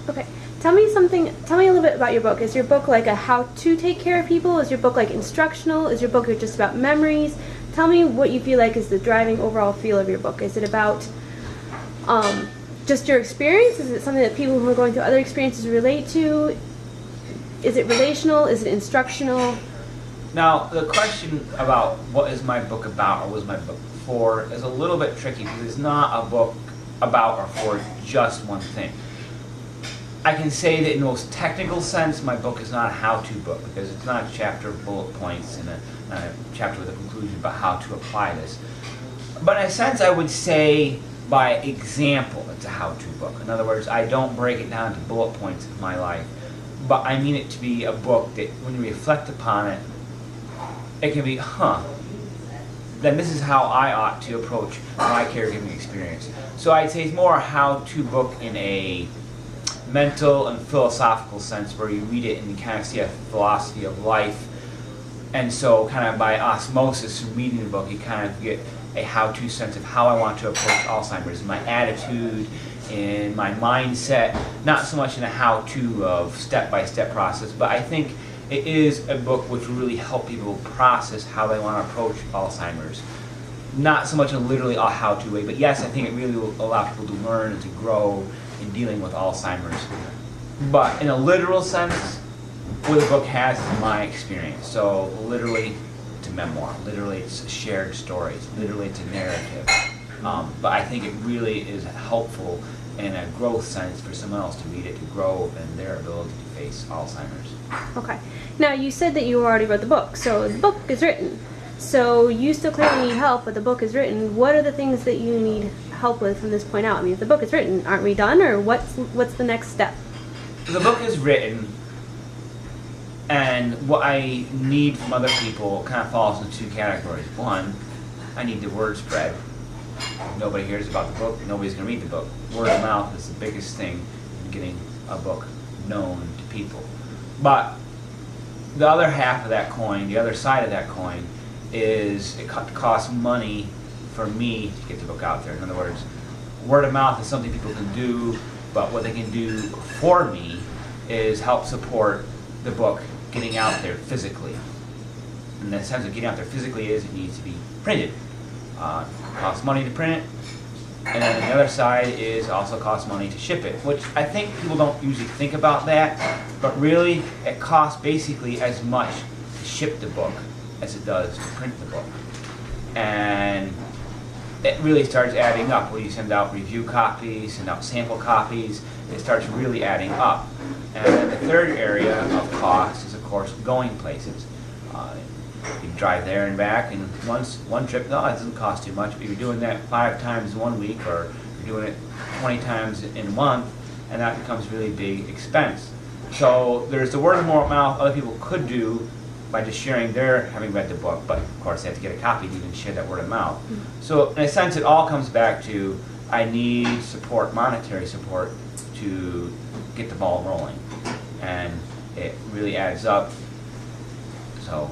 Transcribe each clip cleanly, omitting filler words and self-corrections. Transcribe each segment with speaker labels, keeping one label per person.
Speaker 1: Okay. Tell me a little bit about your book. Is your book like a how to take care of people? Is your book like instructional? Is your book just about memories? Tell me what you feel like is the driving overall feel of your book. Is it about just your experience? Is it something that people who are going through other experiences relate to? Is it relational? Is it instructional?
Speaker 2: Now, the question about what is my book about or was my book for is a little bit tricky because it's not a book about or for just one thing. I can say that in the most technical sense, my book is not a how-to book because it's not a chapter of bullet points and a chapter with a conclusion about how to apply this. But in a sense, I would say by example, it's a how-to book. In other words, I don't break it down to bullet points of my life, but I mean it to be a book that when you reflect upon it, it can be, then this is how I ought to approach my caregiving experience. So I'd say it's more a how-to book in a mental and philosophical sense where you read it and you kind of see a philosophy of life. And so kind of by osmosis from reading the book, you kind of get a how-to sense of how I want to approach Alzheimer's, my attitude and my mindset, not so much in a how-to of step-by-step process, but I think it is a book which will really help people process how they want to approach Alzheimer's. Not so much literally a how-to way, but yes, I think it really will allow people to learn and to grow in dealing with Alzheimer's. But in a literal sense, what the book has is my experience. So literally, it's a memoir. Literally, it's shared stories. Literally, it's a narrative. But I think it really is helpful in a growth sense for someone else to read it, to grow in their ability to face Alzheimer's.
Speaker 1: Okay. Now, you said that you already read the book, so the book is written. So you still clearly need help, but the book is written. What are the things that you need help with from this point out? I mean, if the book is written, aren't we done, or what's the next step?
Speaker 2: The book is written, and what I need from other people kind of falls into two categories. One, I need the word spread. If nobody hears about the book, nobody's going to read the book. Word of mouth is the biggest thing in getting a book known to people. But the other half of that coin, the other side of that coin, is it costs money for me to get the book out there. In other words, word of mouth is something people can do, but what they can do for me is help support the book getting out there physically. And the sense of getting out there physically is it needs to be printed. It costs money to print it, and then the other side is also costs money to ship it, which I think people don't usually think about that, but really it costs basically as much to ship the book as it does to print the book. And it really starts adding up. When you send out review copies, send out sample copies, it starts really adding up. And then the third area of cost is, of course, going places. You drive there and back, and one trip, no, it doesn't cost too much, but you're doing that 5 times 1 week, or you're doing it 20 times in a month, and that becomes really big expense. So there's the word of mouth other people could do by just sharing their having read the book, but of course they have to get a copy to even share that word of mouth. So in a sense, it all comes back to I need support, monetary support, to get the ball rolling, and it really adds up. So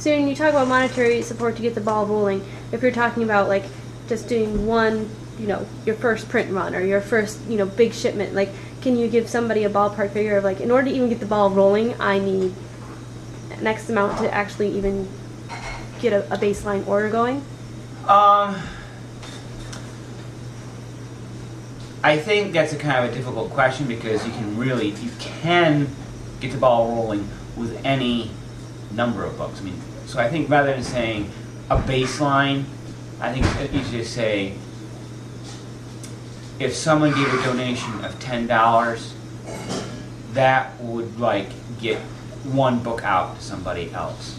Speaker 1: when you talk about monetary support to get the ball rolling, if you're talking about like just doing one, your first print run or your first, big shipment, like can you give somebody a ballpark figure of like, in order to even get the ball rolling, I need an X amount to actually even get a baseline order going?
Speaker 2: I think that's a kind of a difficult question because you can get the ball rolling with any number of books. So I think rather than saying a baseline, I think it's easier to say if someone gave a donation of $10, that would get one book out to somebody else.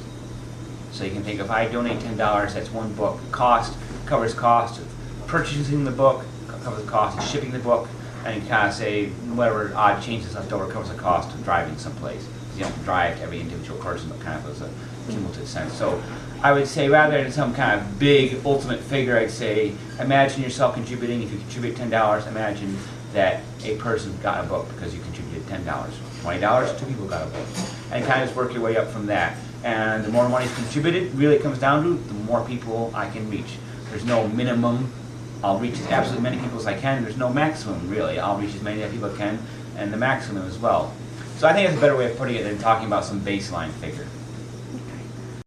Speaker 2: So you can think if I donate $10, that's one book. Covers cost of purchasing the book, covers the cost of shipping the book, and you can kind of say whatever odd changes left over covers the cost of driving someplace. You don't drive to every individual person, but kind of as a cumulative sense. So I would say rather than some kind of big ultimate figure, I'd say imagine yourself contributing. If you contribute $10, imagine that a person got a book because you contributed $10. $20, 2 people got a book. And kind of just work your way up from that. And the more money is contributed, really it comes down to the more people I can reach. There's no minimum I'll reach as absolutely many people as I can. There's no maximum, really. I'll reach as many people as I can, and the maximum as well. So I think it's a better way of putting it than talking about some baseline figure.